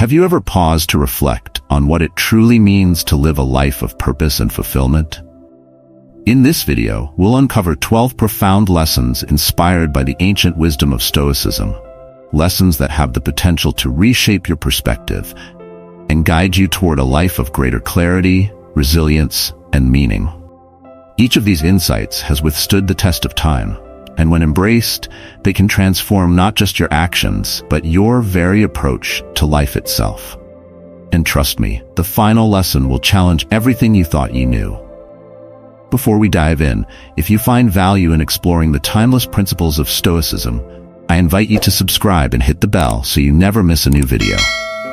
Have you ever paused to reflect on what it truly means to live a life of purpose and fulfillment? In this video, we'll uncover 12 profound lessons inspired by the ancient wisdom of Stoicism. Lessons that have the potential to reshape your perspective and guide you toward a life of greater clarity, resilience, and meaning. Each of these insights has withstood the test of time, and when embraced, they can transform not just your actions, but your very approach to life itself. And trust me, the final lesson will challenge everything you thought you knew. Before we dive in, if you find value in exploring the timeless principles of Stoicism, I invite you to subscribe and hit the bell so you never miss a new video.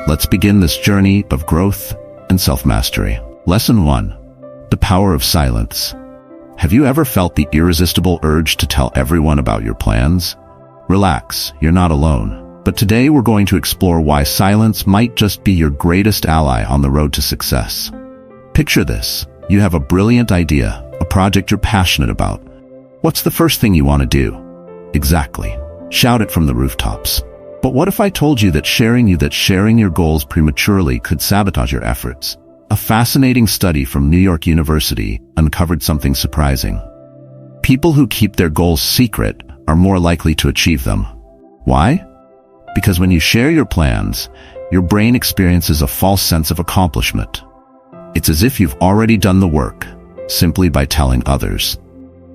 Let's begin this journey of growth and self-mastery. Lesson 1. The power of silence. Have you ever felt the irresistible urge to tell everyone about your plans? Relax, you're not alone. But today we're going to explore why silence might just be your greatest ally on the road to success. Picture this. You have a brilliant idea, a project you're passionate about. What's the first thing you want to do? Exactly. Shout it from the rooftops. But what if I told you that sharing your goals prematurely could sabotage your efforts? A fascinating study from New York University uncovered something surprising. People who keep their goals secret are more likely to achieve them. Why? Because when you share your plans, your brain experiences a false sense of accomplishment. It's as if you've already done the work, simply by telling others.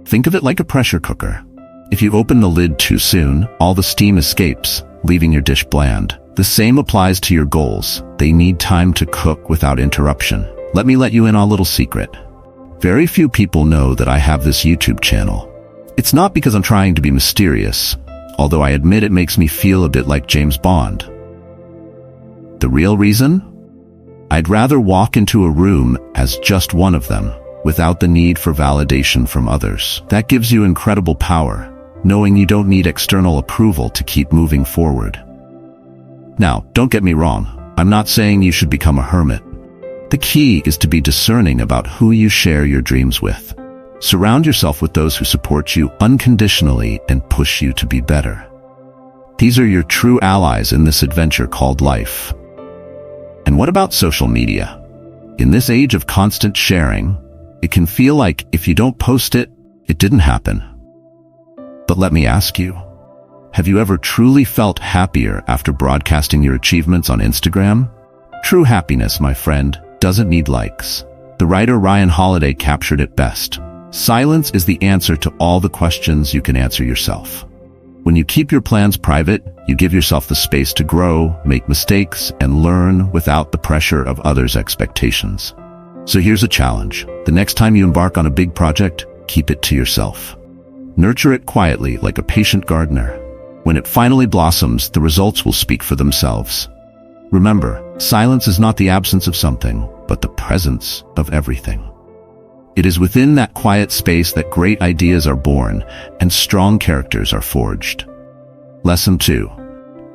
Think of it like a pressure cooker. If you open the lid too soon, all the steam escapes, leaving your dish bland. The same applies to your goals. They need time to cook without interruption. Let me let you in on a little secret. Very few people know that I have this YouTube channel. It's not because I'm trying to be mysterious, although I admit it makes me feel a bit like James Bond. The real reason? I'd rather walk into a room as just one of them, without the need for validation from others. That gives you incredible power, knowing you don't need external approval to keep moving forward. Now, don't get me wrong. I'm not saying you should become a hermit. The key is to be discerning about who you share your dreams with. Surround yourself with those who support you unconditionally and push you to be better. These are your true allies in this adventure called life. And what about social media? In this age of constant sharing, it can feel like if you don't post it, it didn't happen. But let me ask you, have you ever truly felt happier after broadcasting your achievements on Instagram? True happiness, my friend, doesn't need likes. The writer Ryan Holiday captured it best. Silence is the answer to all the questions you can answer yourself. When you keep your plans private, you give yourself the space to grow, make mistakes, and learn without the pressure of others' expectations. So here's a challenge. The next time you embark on a big project, keep it to yourself. Nurture it quietly like a patient gardener. When it finally blossoms, the results will speak for themselves. Remember, silence is not the absence of something, but the presence of everything. It is within that quiet space that great ideas are born and strong characters are forged. Lesson 2.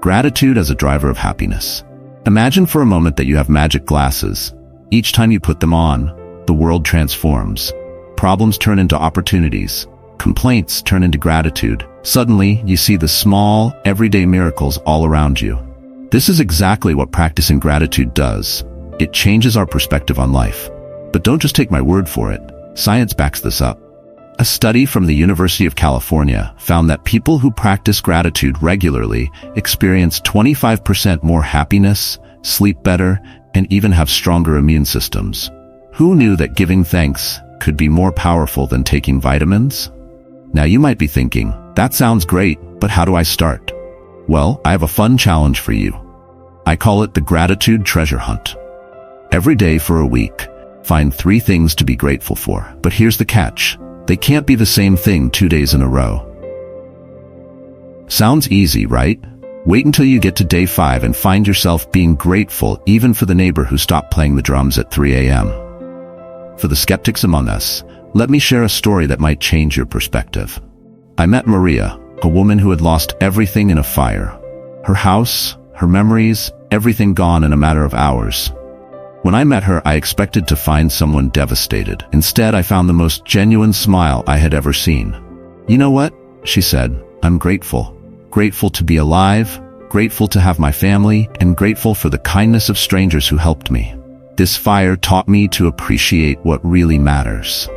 Gratitude as a driver of happiness. Imagine for a moment that you have magic glasses. Each time you put them on, the world transforms. Problems turn into opportunities. Complaints turn into gratitude. Suddenly, you see the small, everyday miracles all around you. This is exactly what practicing gratitude does. It changes our perspective on life. But don't just take my word for it. Science backs this up. A study from the University of California found that people who practice gratitude regularly experience 25% more happiness, sleep better, and even have stronger immune systems. Who knew that giving thanks could be more powerful than taking vitamins? Now you might be thinking, that sounds great, but how do I start? Well, I have a fun challenge for you. I call it the Gratitude Treasure Hunt. Every day for a week, find 3 things to be grateful for. But here's the catch. They can't be the same thing 2 days in a row. Sounds easy, right? Wait until you get to day 5 and find yourself being grateful even for the neighbor who stopped playing the drums at 3 a.m. For the skeptics among us, let me share a story that might change your perspective. I met Maria, a woman who had lost everything in a fire. Her house, her memories, everything gone in a matter of hours. When I met her, I expected to find someone devastated. Instead, I found the most genuine smile I had ever seen. You know what? She said, I'm grateful. Grateful to be alive, grateful to have my family, and grateful for the kindness of strangers who helped me. This fire taught me to appreciate what really matters.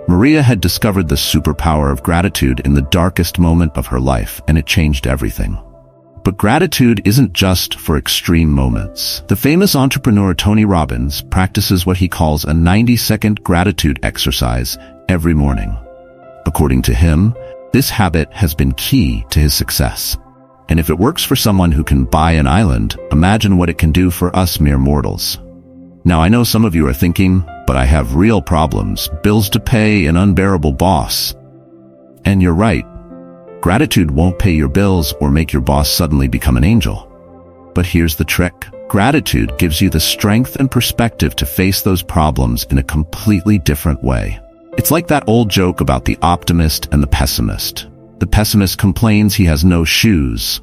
Maria had discovered the superpower of gratitude in the darkest moment of her life, and it changed everything. But gratitude isn't just for extreme moments. The famous entrepreneur Tony Robbins practices what he calls a 90-second gratitude exercise every morning. According to him, this habit has been key to his success. And if it works for someone who can buy an island, imagine what it can do for us mere mortals. Now I know some of you are thinking, but I have real problems, bills to pay, an unbearable boss. And you're right. Gratitude won't pay your bills or make your boss suddenly become an angel. But here's the trick. Gratitude gives you the strength and perspective to face those problems in a completely different way. It's like that old joke about the optimist and the pessimist. The pessimist complains he has no shoes,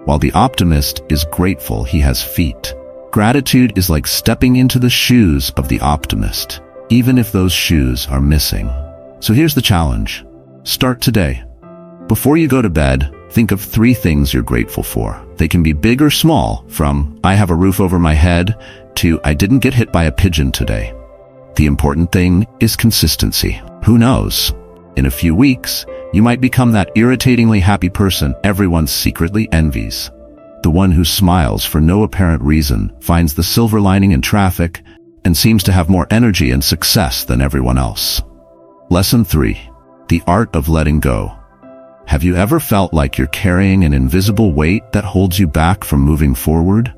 while the optimist is grateful he has feet. Gratitude is like stepping into the shoes of the optimist, even if those shoes are missing. So here's the challenge. Start today. Before you go to bed, think of 3 things you're grateful for. They can be big or small, from I have a roof over my head to I didn't get hit by a pigeon today. The important thing is consistency. Who knows? In a few weeks, you might become that irritatingly happy person everyone secretly envies. The one who smiles for no apparent reason, finds the silver lining in traffic, and seems to have more energy and success than everyone else. Lesson 3. The art of letting go. Have you ever felt like you're carrying an invisible weight that holds you back from moving forward?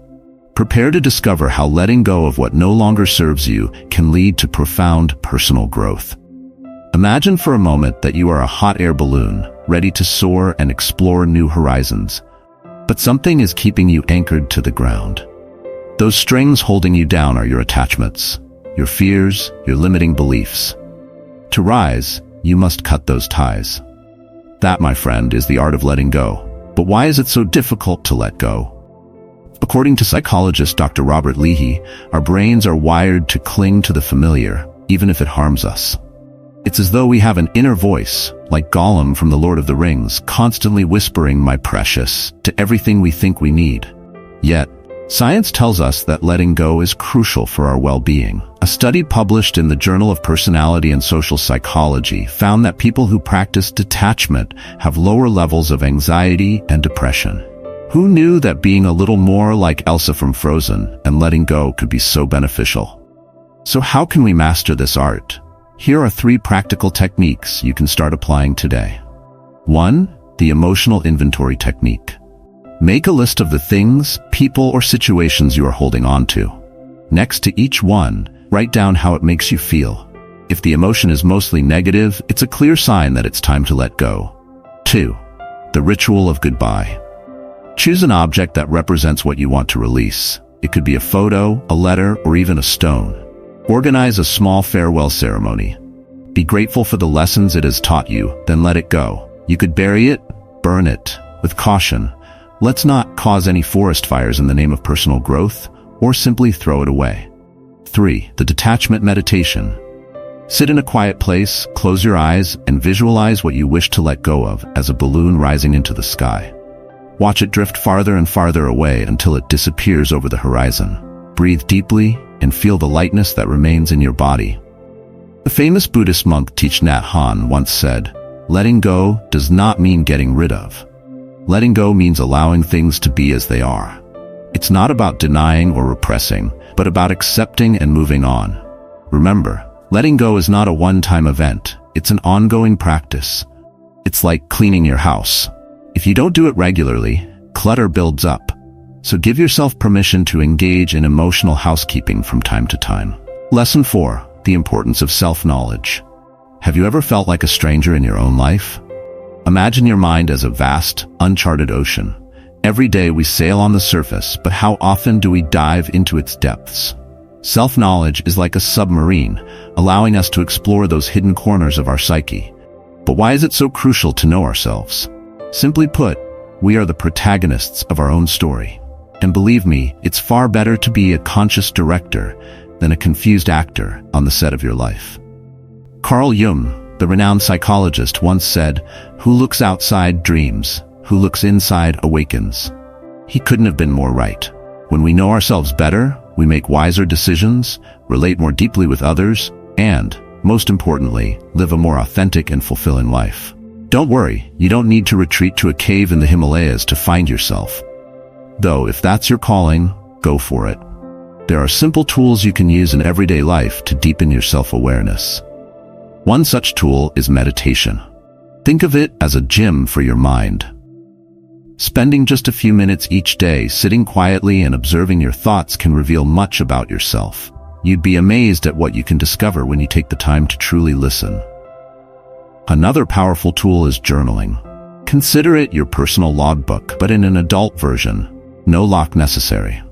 Prepare to discover how letting go of what no longer serves you can lead to profound personal growth. Imagine for a moment that you are a hot air balloon, ready to soar and explore new horizons. But something is keeping you anchored to the ground. Those strings holding you down are your attachments, your fears, your limiting beliefs. To rise, you must cut those ties. That, my friend, is the art of letting go. But why is it so difficult to let go? According to psychologist Dr. Robert Leahy, our brains are wired to cling to the familiar, even if it harms us. It's as though we have an inner voice, like Gollum from The Lord of the Rings, constantly whispering, "My precious," to everything we think we need. Yet, science tells us that letting go is crucial for our well-being. A study published in the Journal of Personality and Social Psychology found that people who practice detachment have lower levels of anxiety and depression. Who knew that being a little more like Elsa from Frozen and letting go could be so beneficial? So how can we master this art? Here are 3 practical techniques you can start applying today. 1. The emotional inventory technique. Make a list of the things, people, or situations you are holding on to. Next to each one, write down how it makes you feel. If the emotion is mostly negative, it's a clear sign that it's time to let go. 2. The ritual of goodbye. Choose an object that represents what you want to release. It could be a photo, a letter, or even a stone. Organize a small farewell ceremony. Be grateful for the lessons it has taught you, then let it go. You could bury it, burn it, with caution. Let's not cause any forest fires in the name of personal growth, or simply throw it away. 3. The detachment meditation. Sit in a quiet place, close your eyes, and visualize what you wish to let go of as a balloon rising into the sky. Watch it drift farther and farther away until it disappears over the horizon. Breathe deeply and feel the lightness that remains in your body. The famous Buddhist monk Thich Nhat Hanh once said, "Letting go does not mean getting rid of. Letting go means allowing things to be as they are." It's not about denying or repressing, but about accepting and moving on. Remember, letting go is not a one-time event. It's an ongoing practice. It's like cleaning your house. If you don't do it regularly, clutter builds up. So give yourself permission to engage in emotional housekeeping from time to time. Lesson 4. The importance of self-knowledge. Have you ever felt like a stranger in your own life? Imagine your mind as a vast, uncharted ocean. Every day we sail on the surface, but how often do we dive into its depths? Self-knowledge is like a submarine, allowing us to explore those hidden corners of our psyche. But why is it so crucial to know ourselves? Simply put, we are the protagonists of our own story. And believe me, it's far better to be a conscious director than a confused actor on the set of your life. Carl Jung, the renowned psychologist, once said, "Who looks outside dreams, who looks inside awakens." He couldn't have been more right. When we know ourselves better, we make wiser decisions, relate more deeply with others, and, most importantly, live a more authentic and fulfilling life. Don't worry, you don't need to retreat to a cave in the Himalayas to find yourself. Though, if that's your calling, go for it. There are simple tools you can use in everyday life to deepen your self-awareness. One such tool is meditation. Think of it as a gym for your mind. Spending just a few minutes each day sitting quietly and observing your thoughts can reveal much about yourself. You'd be amazed at what you can discover when you take the time to truly listen. Another powerful tool is journaling. Consider it your personal logbook, but in an adult version. No lock necessary.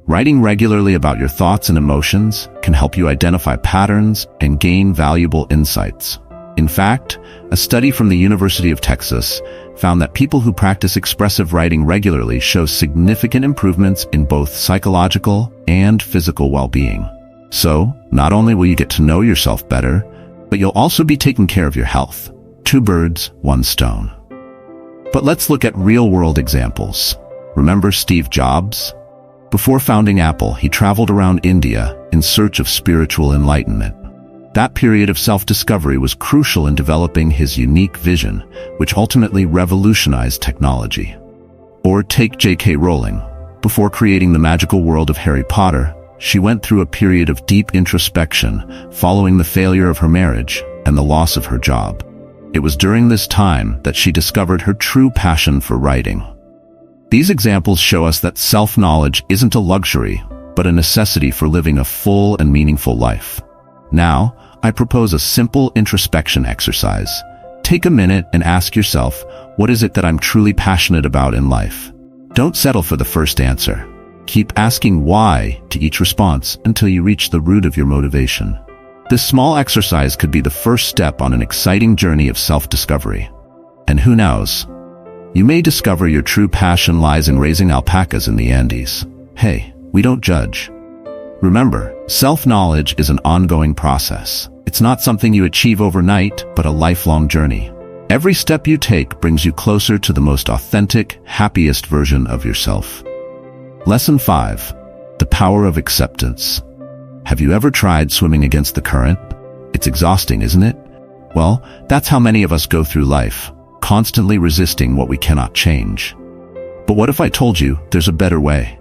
Writing regularly about your thoughts and emotions can help you identify patterns and gain valuable insights. In fact, a study from the University of Texas found that people who practice expressive writing regularly show significant improvements in both psychological and physical well-being. So, not only will you get to know yourself better, but you'll also be taking care of your health. 2 birds, 1 stone. But let's look at real-world examples. Remember Steve Jobs? Before founding Apple, he traveled around India in search of spiritual enlightenment. That period of self-discovery was crucial in developing his unique vision, which ultimately revolutionized technology. Or take J.K. Rowling. Before creating the magical world of Harry Potter, she went through a period of deep introspection following the failure of her marriage and the loss of her job. It was during this time that she discovered her true passion for writing. These examples show us that self-knowledge isn't a luxury, but a necessity for living a full and meaningful life. Now, I propose a simple introspection exercise. Take a minute and ask yourself, what is it that I'm truly passionate about in life? Don't settle for the first answer. Keep asking why to each response until you reach the root of your motivation. This small exercise could be the first step on an exciting journey of self-discovery. And who knows? You may discover your true passion lies in raising alpacas in the Andes. Hey, we don't judge. Remember, self-knowledge is an ongoing process. It's not something you achieve overnight, but a lifelong journey. Every step you take brings you closer to the most authentic, happiest version of yourself. Lesson 5. The power of acceptance. Have you ever tried swimming against the current? It's exhausting, isn't it? Well, that's how many of us go through life, constantly resisting what we cannot change. But what if I told you there's a better way?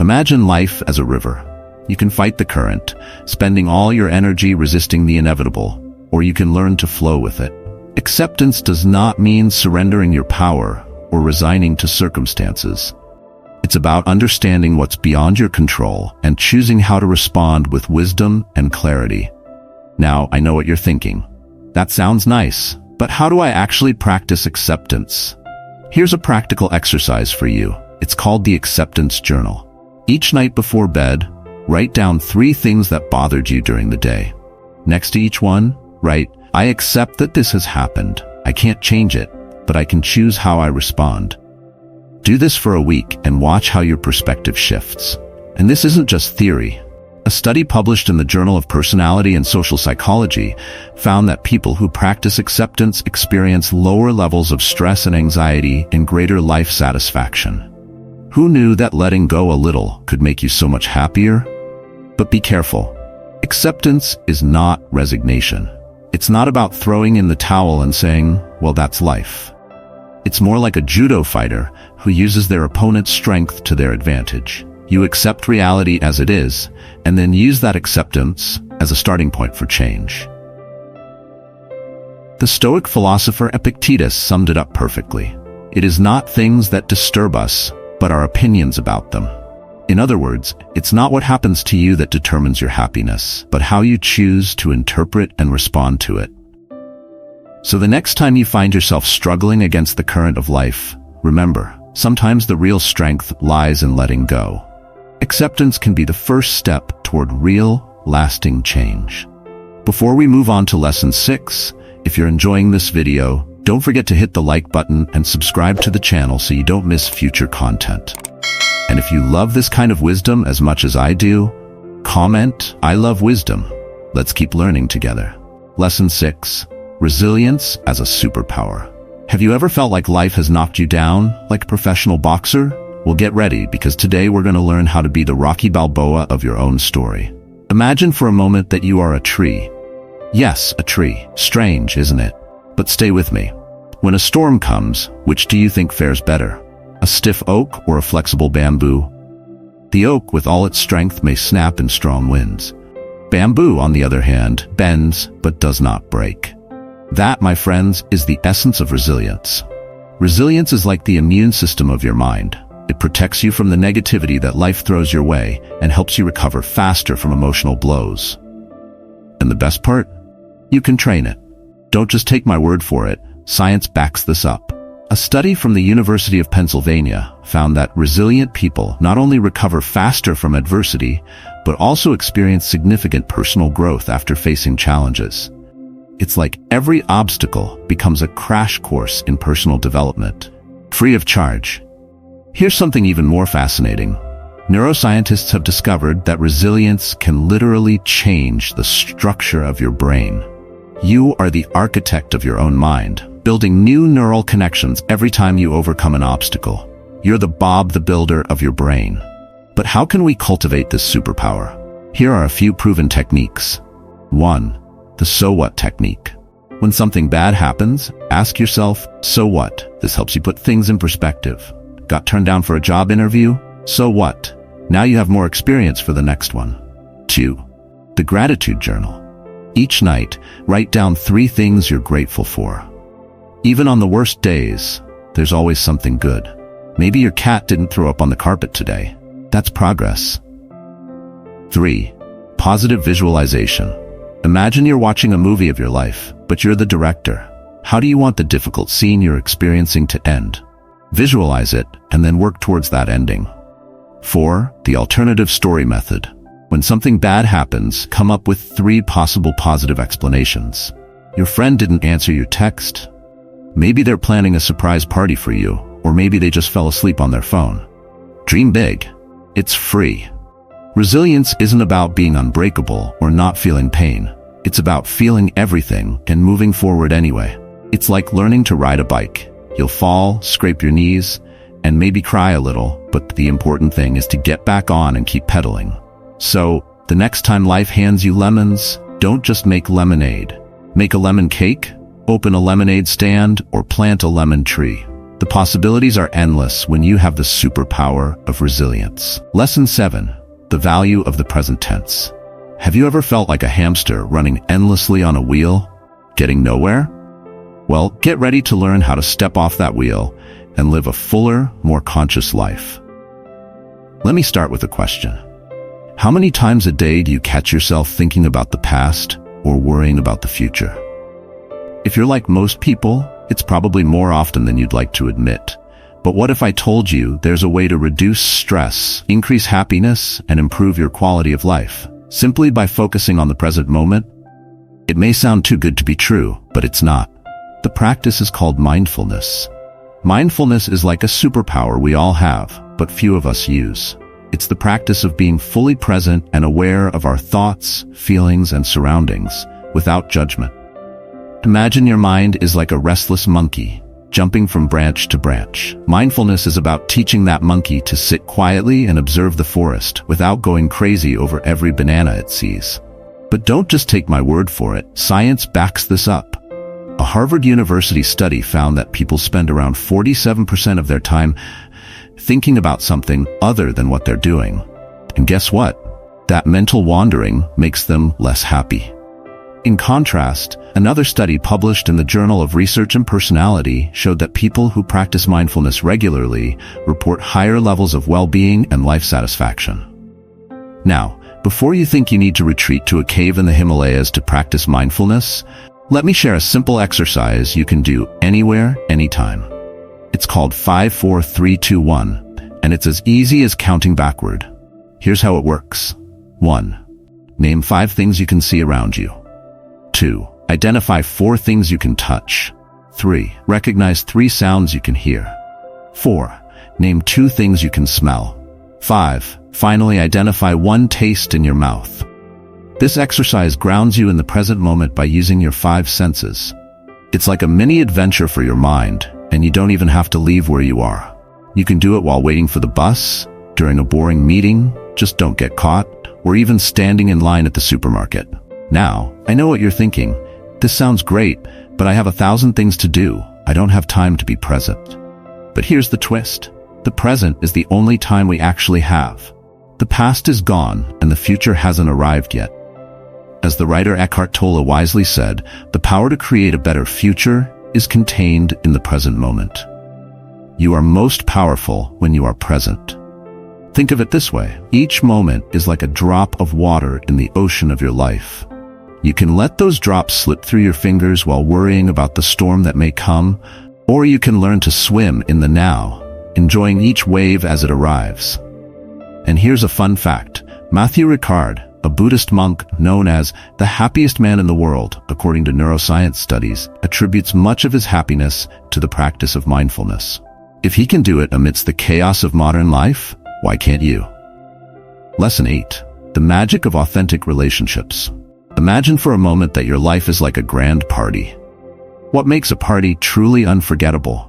Imagine life as a river. You can fight the current, spending all your energy resisting the inevitable, or you can learn to flow with it. Acceptance does not mean surrendering your power or resigning to circumstances. It's about understanding what's beyond your control and choosing how to respond with wisdom and clarity. Now, I know what you're thinking. That sounds nice, but how do I actually practice acceptance? Here's a practical exercise for you. It's called the Acceptance Journal. Each night before bed, write down 3 things that bothered you during the day. Next to each one, write, I accept that this has happened. I can't change it, but I can choose how I respond. Do this for a week and watch how your perspective shifts. And this isn't just theory. A study published in the Journal of Personality and Social Psychology found that people who practice acceptance experience lower levels of stress and anxiety and greater life satisfaction. Who knew that letting go a little could make you so much happier? But be careful. Acceptance is not resignation. It's not about throwing in the towel and saying, well, that's life. It's more like a judo fighter who uses their opponent's strength to their advantage. You accept reality as it is, and then use that acceptance as a starting point for change. The Stoic philosopher Epictetus summed it up perfectly. It is not things that disturb us, but our opinions about them. In other words, it's not what happens to you that determines your happiness, but how you choose to interpret and respond to it. So the next time you find yourself struggling against the current of life, remember, sometimes the real strength lies in letting go. Acceptance can be the first step toward real, lasting change. Before we move on to Lesson 6, if you're enjoying this video, don't forget to hit the like button and subscribe to the channel so you don't miss future content. And if you love this kind of wisdom as much as I do, comment, I love wisdom. Let's keep learning together. Lesson 6. Resilience as a superpower. Have you ever felt like life has knocked you down, like a professional boxer? Well, get ready, because today we're going to learn how to be the Rocky Balboa of your own story. Imagine for a moment that you are a tree. Yes, a tree. Strange, isn't it? But stay with me. When a storm comes, which do you think fares better? A stiff oak or a flexible bamboo? The oak, with all its strength, may snap in strong winds. Bamboo, on the other hand, bends but does not break. That, my friends, is the essence of resilience. Resilience is like the immune system of your mind. It protects you from the negativity that life throws your way and helps you recover faster from emotional blows. And the best part? You can train it. Don't just take my word for it. Science backs this up. A study from the University of Pennsylvania found that resilient people not only recover faster from adversity, but also experience significant personal growth after facing challenges. It's like every obstacle becomes a crash course in personal development, free of charge. Here's something even more fascinating. Neuroscientists have discovered that resilience can literally change the structure of your brain. You are the architect of your own mind, building new neural connections every time you overcome an obstacle. You're the Bob the Builder of your brain. But how can we cultivate this superpower? Here are a few proven techniques. 1. The so what technique. When something bad happens, ask yourself, so what? This helps you put things in perspective. Got turned down for a job interview? So what? Now you have more experience for the next one. 2. The gratitude journal. Each night, write down 3 things you're grateful for. Even on the worst days, there's always something good. Maybe your cat didn't throw up on the carpet today. That's progress. 3. Positive visualization. Imagine you're watching a movie of your life, but you're the director. How do you want the difficult scene you're experiencing to end? Visualize it, and then work towards that ending. 4. The alternative story method. When something bad happens, come up with 3 possible positive explanations. Your friend didn't answer your text. Maybe they're planning a surprise party for you, or maybe they just fell asleep on their phone. Dream big. It's free. Resilience isn't about being unbreakable or not feeling pain. It's about feeling everything and moving forward anyway. It's like learning to ride a bike. You'll fall, scrape your knees, and maybe cry a little, but the important thing is to get back on and keep pedaling. So, the next time life hands you lemons, don't just make lemonade. Make a lemon cake, open a lemonade stand, or plant a lemon tree. The possibilities are endless when you have the superpower of resilience. Lesson 7. The value of the present tense. Have you ever felt like a hamster running endlessly on a wheel, getting nowhere? Well, get ready to learn how to step off that wheel and live a fuller, more conscious life. Let me start with a question. How many times a day do you catch yourself thinking about the past or worrying about the future? If you're like most people, it's probably more often than you'd like to admit. But what if I told you there's a way to reduce stress, increase happiness, and improve your quality of life, simply by focusing on the present moment? It may sound too good to be true, but it's not. The practice is called mindfulness. Mindfulness is like a superpower we all have, but few of us use. It's the practice of being fully present and aware of our thoughts, feelings, and surroundings, without judgment. Imagine your mind is like a restless monkey, jumping from branch to branch. Mindfulness is about teaching that monkey to sit quietly and observe the forest without going crazy over every banana it sees. But don't just take my word for it. Science backs this up. A Harvard University study found that people spend around 47% of their time thinking about something other than what they're doing. And guess what? That mental wandering makes them less happy. In contrast, another study published in the Journal of Research and Personality showed that people who practice mindfulness regularly report higher levels of well-being and life satisfaction. Now, before you think you need to retreat to a cave in the Himalayas to practice mindfulness, let me share a simple exercise you can do anywhere, anytime. It's called 5-4-3-2-1, and it's as easy as counting backward. Here's how it works. 1. Name 5 things you can see around you. 2. Identify 4 things you can touch. 3. Recognize 3 sounds you can hear. 4. Name 2 things you can smell. 5. Finally, identify 1 taste in your mouth. This exercise grounds you in the present moment by using your 5 senses. It's like a mini adventure for your mind, and you don't even have to leave where you are. You can do it while waiting for the bus, during a boring meeting, just don't get caught, or even standing in line at the supermarket. Now, I know what you're thinking. This sounds great, but I have 1,000 things to do. I don't have time to be present. But here's the twist. The present is the only time we actually have. The past is gone, and the future hasn't arrived yet. As the writer Eckhart Tolle wisely said, the power to create a better future is contained in the present moment. You are most powerful when you are present. Think of it this way. Each moment is like a drop of water in the ocean of your life. You can let those drops slip through your fingers while worrying about the storm that may come, or you can learn to swim in the now, enjoying each wave as it arrives. And here's a fun fact. Matthew Ricard, a Buddhist monk known as the happiest man in the world, according to neuroscience studies, attributes much of his happiness to the practice of mindfulness. If he can do it amidst the chaos of modern life, why can't you? Lesson 8. The magic of authentic relationships. Imagine for a moment that your life is like a grand party. What makes a party truly unforgettable?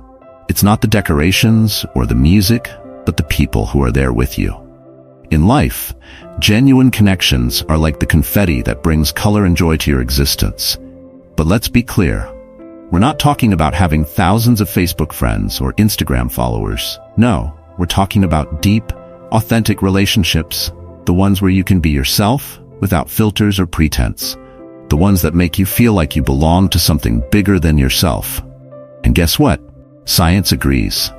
It's not the decorations or the music, but the people who are there with you. In life, genuine connections are like the confetti that brings color and joy to your existence. But let's be clear. We're not talking about having thousands of Facebook friends or Instagram followers. No, we're talking about deep, authentic relationships, the ones where you can be yourself without filters or pretense, the ones that make you feel like you belong to something bigger than yourself. And guess what? Science agrees.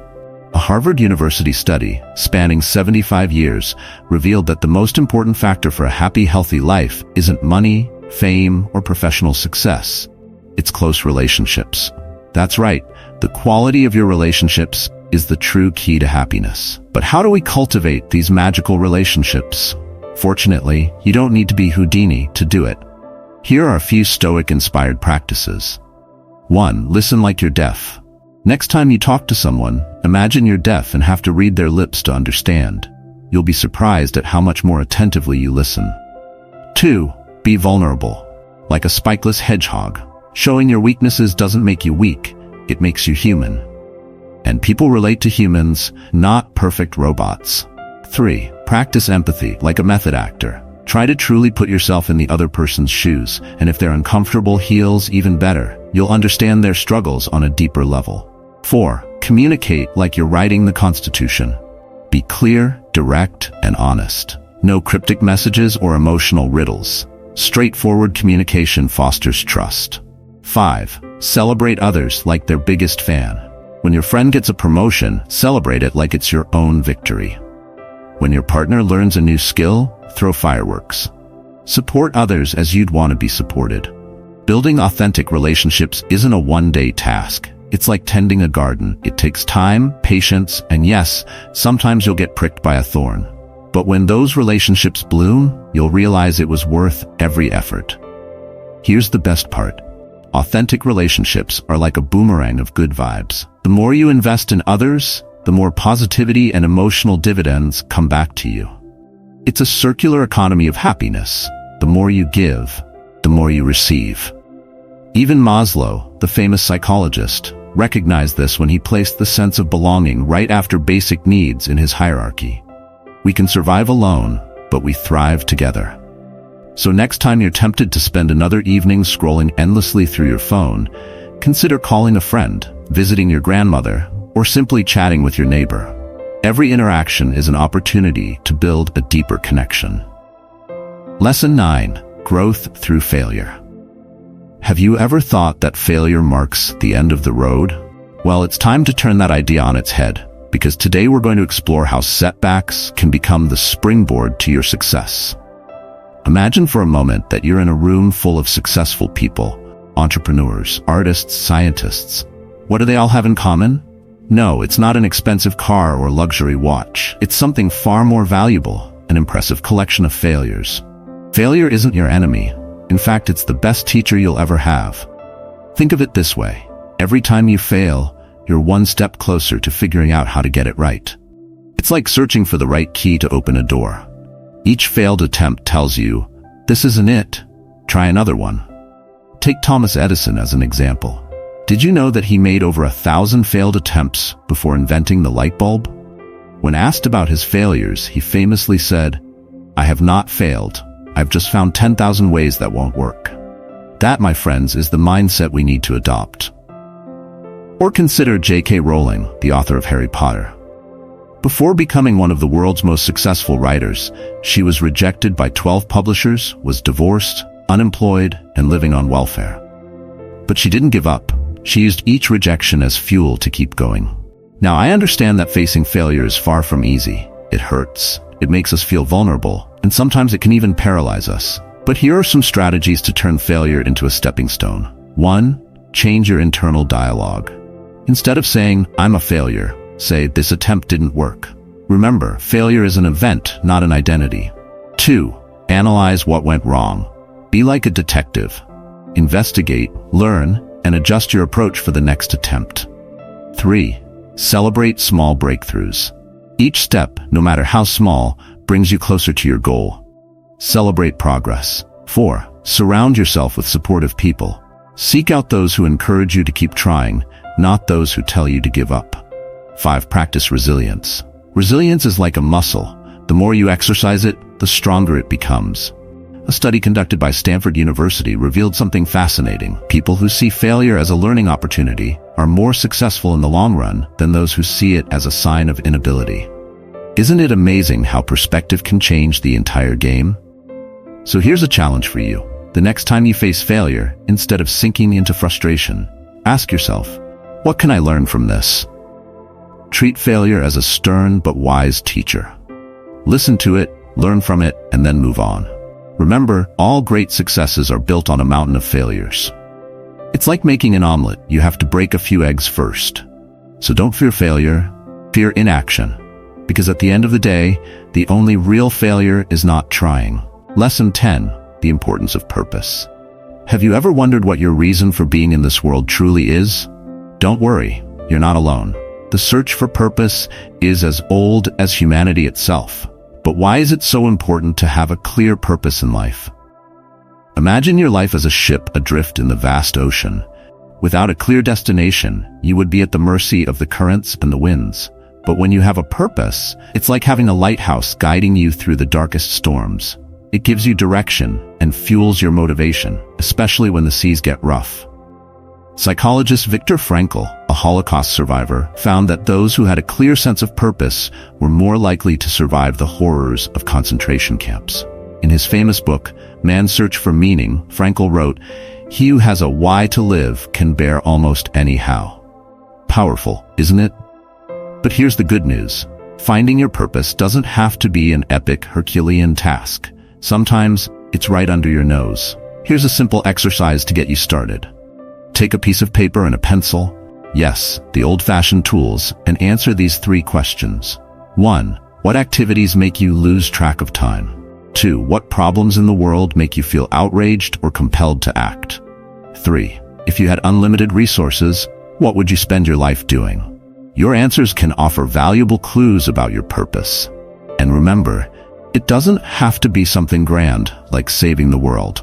A Harvard University study, spanning 75 years, revealed that the most important factor for a happy, healthy life isn't money, fame, or professional success. It's close relationships. That's right, the quality of your relationships is the true key to happiness. But how do we cultivate these magical relationships? Fortunately, you don't need to be Houdini to do it. Here are a few Stoic-inspired practices. 1. Listen like you're deaf. Next time you talk to someone, imagine you're deaf and have to read their lips to understand. You'll be surprised at how much more attentively you listen. 2. Be vulnerable. Like a spikeless hedgehog. Showing your weaknesses doesn't make you weak, it makes you human. And people relate to humans, not perfect robots. 3. Practice empathy like a method actor. Try to truly put yourself in the other person's shoes, and if they're uncomfortable heels, even better. You'll understand their struggles on a deeper level. 4. Communicate like you're writing the Constitution. Be clear, direct, and honest. No cryptic messages or emotional riddles. Straightforward communication fosters trust. 5. Celebrate others like their biggest fan. When your friend gets a promotion, celebrate it like it's your own victory. When your partner learns a new skill, throw fireworks. Support others as you'd want to be supported. Building authentic relationships isn't a one-day task. It's like tending a garden. It takes time, patience, and yes, sometimes you'll get pricked by a thorn. But when those relationships bloom, you'll realize it was worth every effort. Here's the best part. Authentic relationships are like a boomerang of good vibes. The more you invest in others, the more positivity and emotional dividends come back to you. It's a circular economy of happiness. The more you give, the more you receive. Even Maslow, the famous psychologist, recognized this when he placed the sense of belonging right after basic needs in his hierarchy. We can survive alone, but we thrive together. So next time you're tempted to spend another evening scrolling endlessly through your phone, consider calling a friend, visiting your grandmother, or simply chatting with your neighbor. Every interaction is an opportunity to build a deeper connection. Lesson 9. Growth through failure. Have you ever thought that failure marks the end of the road? Well, it's time to turn that idea on its head, because today we're going to explore how setbacks can become the springboard to your success. Imagine for a moment that you're in a room full of successful people, entrepreneurs, artists, scientists. What do they all have in common? No, it's not an expensive car or luxury watch. It's something far more valuable, an impressive collection of failures. Failure isn't your enemy. In fact, it's the best teacher you'll ever have. Think of it this way. Every time you fail, you're one step closer to figuring out how to get it right. It's like searching for the right key to open a door. Each failed attempt tells you, this isn't it. Try another one. Take Thomas Edison as an example. Did you know that he made over 1,000 failed attempts before inventing the light bulb? When asked about his failures, he famously said, "I have not failed. I've just found 10,000 ways that won't work." That, my friends, is the mindset we need to adopt. Or consider J.K. Rowling, the author of Harry Potter. Before becoming one of the world's most successful writers, she was rejected by 12 publishers, was divorced, unemployed, and living on welfare. But she didn't give up. She used each rejection as fuel to keep going. Now, I understand that facing failure is far from easy. It hurts, it makes us feel vulnerable, and sometimes it can even paralyze us. But here are some strategies to turn failure into a stepping stone. 1. Change your internal dialogue. Instead of saying, "I'm a failure," say, "This attempt didn't work." Remember, failure is an event, not an identity. 2. Analyze what went wrong. Be like a detective. Investigate, learn, and adjust your approach for the next attempt. 3. Celebrate small breakthroughs. Each step, no matter how small, brings you closer to your goal. Celebrate progress. 4. Surround yourself with supportive people. Seek out those who encourage you to keep trying, not those who tell you to give up. 5. Practice resilience. Resilience is like a muscle. The more you exercise it, the stronger it becomes. A study conducted by Stanford University revealed something fascinating. People who see failure as a learning opportunity are more successful in the long run than those who see it as a sign of inability. Isn't it amazing how perspective can change the entire game? So here's a challenge for you. The next time you face failure, instead of sinking into frustration, ask yourself, what can I learn from this? Treat failure as a stern but wise teacher. Listen to it, learn from it, and then move on. Remember, all great successes are built on a mountain of failures. It's like making an omelet. You have to break a few eggs first. So don't fear failure, fear inaction. Because at the end of the day, the only real failure is not trying. Lesson 10. The importance of purpose. Have you ever wondered what your reason for being in this world truly is? Don't worry, you're not alone. The search for purpose is as old as humanity itself. But why is it so important to have a clear purpose in life? Imagine your life as a ship adrift in the vast ocean. Without a clear destination, you would be at the mercy of the currents and the winds. But when you have a purpose, it's like having a lighthouse guiding you through the darkest storms. It gives you direction and fuels your motivation, especially when the seas get rough. Psychologist Viktor Frankl, a Holocaust survivor, found that those who had a clear sense of purpose were more likely to survive the horrors of concentration camps. In his famous book, Man's Search for Meaning, Frankl wrote, "He who has a why to live can bear almost any how." Powerful, isn't it? But here's the good news. Finding your purpose doesn't have to be an epic Herculean task. Sometimes it's right under your nose. Here's a simple exercise to get you started. Take a piece of paper and a pencil, yes, the old-fashioned tools, and answer these 3 questions. 1. What activities make you lose track of time? 2. What problems in the world make you feel outraged or compelled to act? 3. If you had unlimited resources, what would you spend your life doing? Your answers can offer valuable clues about your purpose. And remember, it doesn't have to be something grand, like saving the world.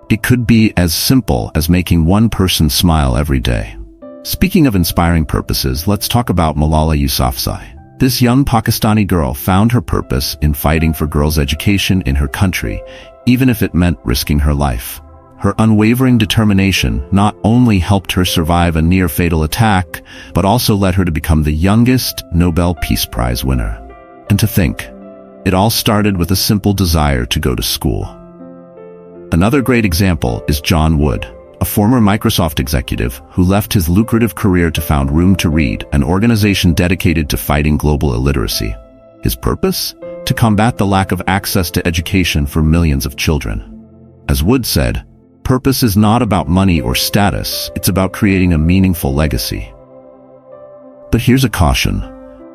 It could be as simple as making one person smile every day. Speaking of inspiring purposes, let's talk about Malala Yousafzai. This young Pakistani girl found her purpose in fighting for girls' education in her country, even if it meant risking her life. Her unwavering determination not only helped her survive a near-fatal attack, but also led her to become the youngest Nobel Peace Prize winner. And to think, it all started with a simple desire to go to school. Another great example is John Wood, a former Microsoft executive who left his lucrative career to found Room to Read, an organization dedicated to fighting global illiteracy. His purpose? To combat the lack of access to education for millions of children. As Wood said, purpose is not about money or status, it's about creating a meaningful legacy. But here's a caution.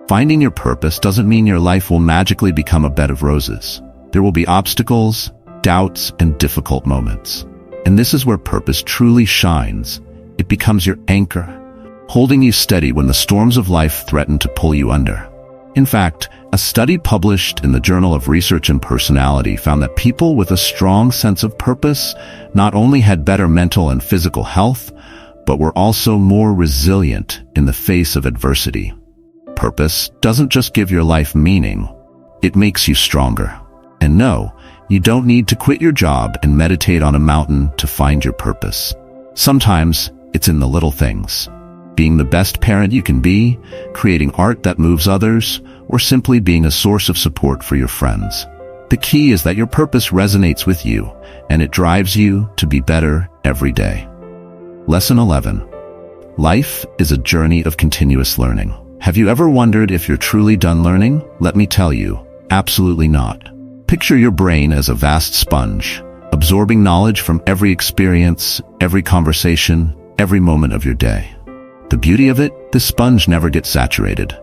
Finding your purpose doesn't mean your life will magically become a bed of roses. There will be obstacles, doubts, and difficult moments. And this is where purpose truly shines. It becomes your anchor, holding you steady when the storms of life threaten to pull you under. In fact, a study published in the Journal of Research and Personality found that people with a strong sense of purpose not only had better mental and physical health, but were also more resilient in the face of adversity. Purpose doesn't just give your life meaning, it makes you stronger. And no, you don't need to quit your job and meditate on a mountain to find your purpose. Sometimes it's in the little things. Being the best parent you can be, creating art that moves others, or simply being a source of support for your friends. The key is that your purpose resonates with you, and it drives you to be better every day. Lesson 11. Life is a journey of continuous learning. Have you ever wondered if you're truly done learning? Let me tell you, absolutely not. Picture your brain as a vast sponge, absorbing knowledge from every experience, every conversation, every moment of your day. The beauty of it, this sponge never gets saturated.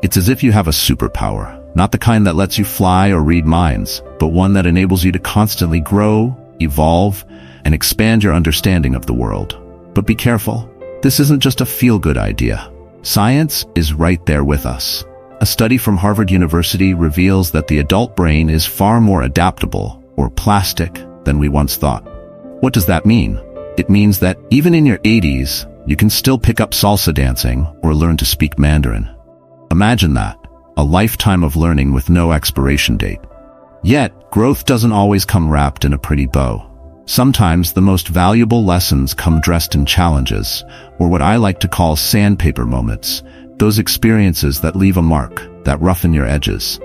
It's as if you have a superpower, not the kind that lets you fly or read minds, but one that enables you to constantly grow, evolve, and expand your understanding of the world. But be careful, this isn't just a feel-good idea. Science is right there with us. A study from Harvard University reveals that the adult brain is far more adaptable, or plastic, than we once thought. What does that mean? It means that even in your 80s, you can still pick up salsa dancing or learn to speak Mandarin. Imagine that, a lifetime of learning with no expiration date. Yet, growth doesn't always come wrapped in a pretty bow. Sometimes the most valuable lessons come dressed in challenges, or what I like to call sandpaper moments, those experiences that leave a mark, that roughen your edges.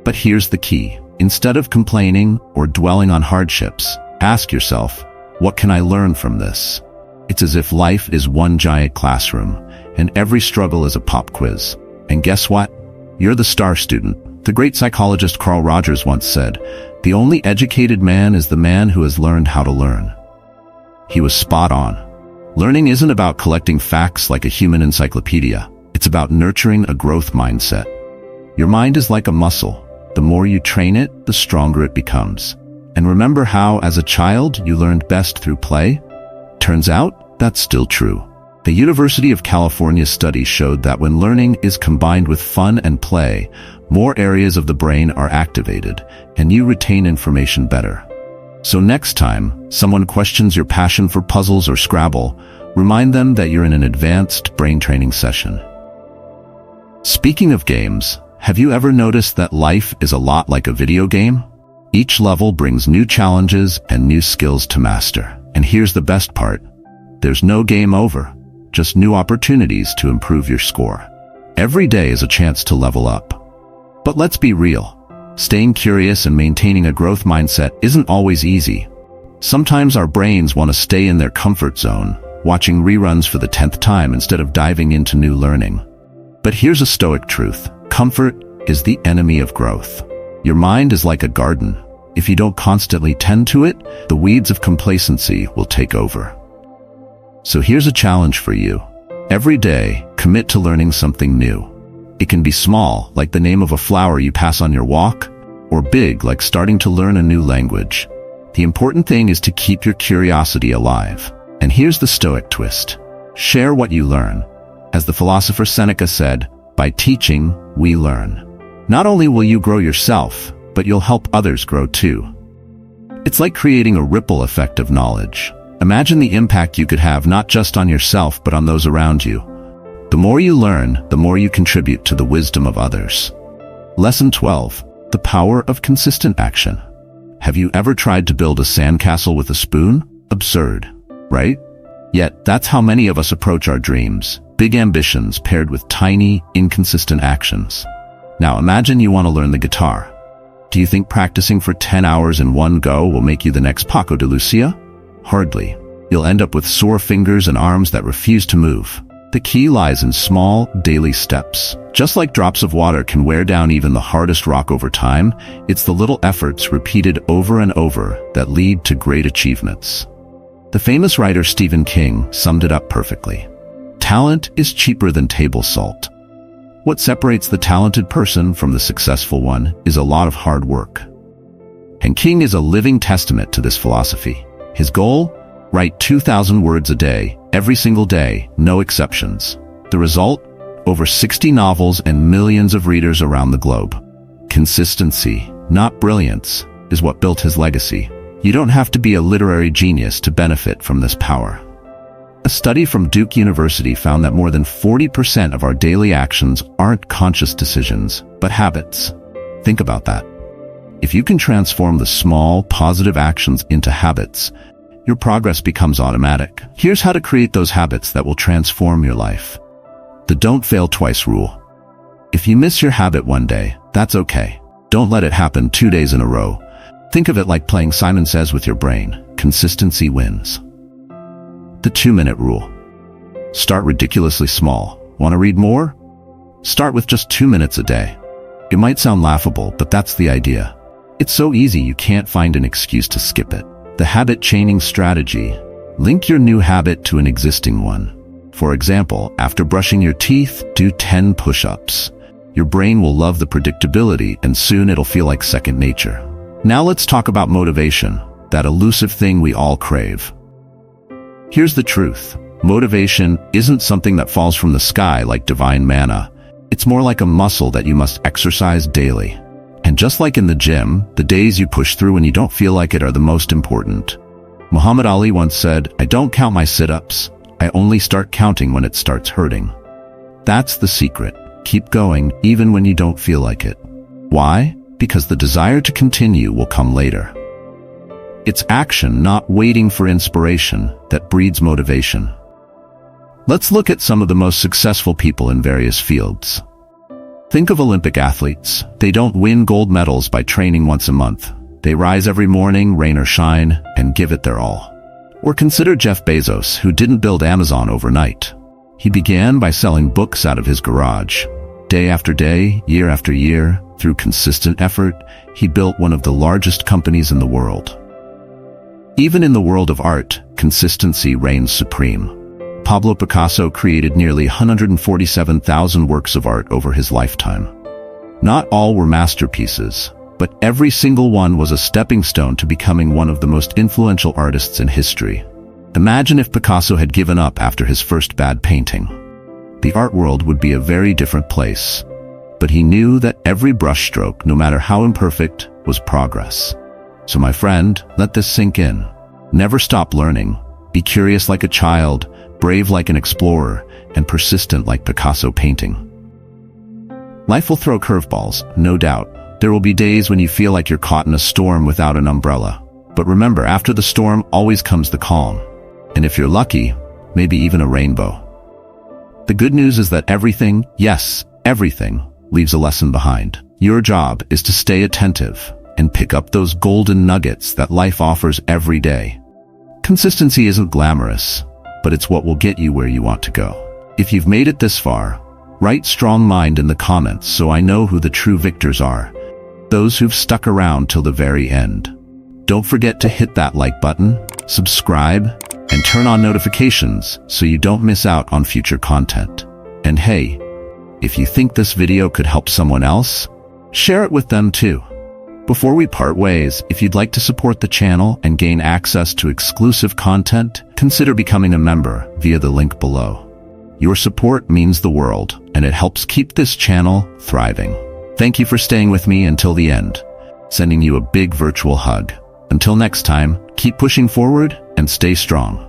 But here's the key. Instead of complaining or dwelling on hardships, ask yourself, what can I learn from this? It's as if life is one giant classroom, and every struggle is a pop quiz. And guess what? You're the star student. The great psychologist Carl Rogers once said, "The only educated man is the man who has learned how to learn." He was spot on. Learning isn't about collecting facts like a human encyclopedia. It's about nurturing a growth mindset. Your mind is like a muscle. The more you train it, the stronger it becomes. And remember how, as a child, you learned best through play? Turns out, that's still true. The University of California study showed that when learning is combined with fun and play, more areas of the brain are activated, and you retain information better. So next time someone questions your passion for puzzles or Scrabble, remind them that you're in an advanced brain training session. Speaking of games, have you ever noticed that life is a lot like a video game? Each level brings new challenges and new skills to master. And here's the best part. There's no game over, just new opportunities to improve your score. Every day is a chance to level up. But let's be real. Staying curious and maintaining a growth mindset isn't always easy. Sometimes our brains want to stay in their comfort zone, watching reruns for the 10th time instead of diving into new learning. But here's a Stoic truth. Comfort is the enemy of growth. Your mind is like a garden. If you don't constantly tend to it, the weeds of complacency will take over. So here's a challenge for you. Every day, commit to learning something new. It can be small, like the name of a flower you pass on your walk, or big, like starting to learn a new language. The important thing is to keep your curiosity alive. And here's the Stoic twist. Share what you learn. As the philosopher Seneca said, by teaching, we learn. Not only will you grow yourself, but you'll help others grow too. It's like creating a ripple effect of knowledge. Imagine the impact you could have not just on yourself but on those around you. The more you learn, the more you contribute to the wisdom of others. Lesson 12. The power of consistent action. Have you ever tried to build a sandcastle with a spoon? Absurd, right? Yet, that's how many of us approach our dreams. Big ambitions paired with tiny, inconsistent actions. Now imagine you want to learn the guitar. Do you think practicing for 10 hours in one go will make you the next Paco de Lucia? Hardly. You'll end up with sore fingers and arms that refuse to move. The key lies in small, daily steps. Just like drops of water can wear down even the hardest rock over time, it's the little efforts repeated over and over that lead to great achievements. The famous writer Stephen King summed it up perfectly. Talent is cheaper than table salt. What separates the talented person from the successful one is a lot of hard work. And King is a living testament to this philosophy. His goal? Write 2,000 words a day, every single day, no exceptions. The result? Over 60 novels and millions of readers around the globe. Consistency, not brilliance, is what built his legacy. You don't have to be a literary genius to benefit from this power. A A study from Duke University found that more than 40% of our daily actions aren't conscious decisions, but habits. Think about that. If you can transform the small, positive actions into habits, your progress becomes automatic. Here's how to create those habits that will transform your life. The don't fail twice rule. If you miss your habit one day, that's okay. Don't let it happen 2 days in a row. Think of it like playing Simon Says with your brain. Consistency wins. The 2-minute rule. Start ridiculously small. Want to read more? Start with just 2 minutes a day. It might sound laughable, but that's the idea. It's so easy you can't find an excuse to skip it. The habit chaining strategy. Link your new habit to an existing one. For example, after brushing your teeth, do 10 push-ups. Your brain will love the predictability, and soon it'll feel like second nature. Now let's talk about motivation, that elusive thing we all crave. Here's the truth. Motivation isn't something that falls from the sky like divine manna. It's more like a muscle that you must exercise daily. And just like in the gym, the days you push through when you don't feel like it are the most important. Muhammad Ali once said, "I don't count my sit-ups. I only start counting when it starts hurting." That's the secret. Keep going even when you don't feel like it. Why? Because the desire to continue will come later. It's action, not waiting for inspiration, that breeds motivation. Let's look at some of the most successful people in various fields. Think of Olympic athletes. They don't win gold medals by training once a month. They rise every morning, rain or shine, and give it their all. Or consider Jeff Bezos, who didn't build Amazon overnight. He began by selling books out of his garage. Day after day, year after year, through consistent effort, he built one of the largest companies in the world. Even in the world of art, consistency reigns supreme. Pablo Picasso created nearly 147,000 works of art over his lifetime. Not all were masterpieces, but every single one was a stepping stone to becoming one of the most influential artists in history. Imagine if Picasso had given up after his first bad painting. The art world would be a very different place. But he knew that every brushstroke, no matter how imperfect, was progress. So my friend, let this sink in. Never stop learning. Be curious like a child, brave like an explorer, and persistent like Picasso painting. Life will throw curveballs, no doubt. There will be days when you feel like you're caught in a storm without an umbrella. But remember, after the storm always comes the calm. And if you're lucky, maybe even a rainbow. The good news is that everything, yes, everything, leaves a lesson behind. Your job is to stay attentive and pick up those golden nuggets that life offers every day. Consistency isn't glamorous, but it's what will get you where you want to go. If you've made it this far, write strong mind in the comments so I know who the true victors are. Those who've stuck around till the very end. Don't forget to hit that like button, subscribe, and turn on notifications so you don't miss out on future content. And hey, if you think this video could help someone else, share it with them too. Before we part ways, if you'd like to support the channel and gain access to exclusive content, consider becoming a member via the link below. Your support means the world, and it helps keep this channel thriving. Thank you for staying with me until the end. Sending you a big virtual hug. Until next time, keep pushing forward and stay strong.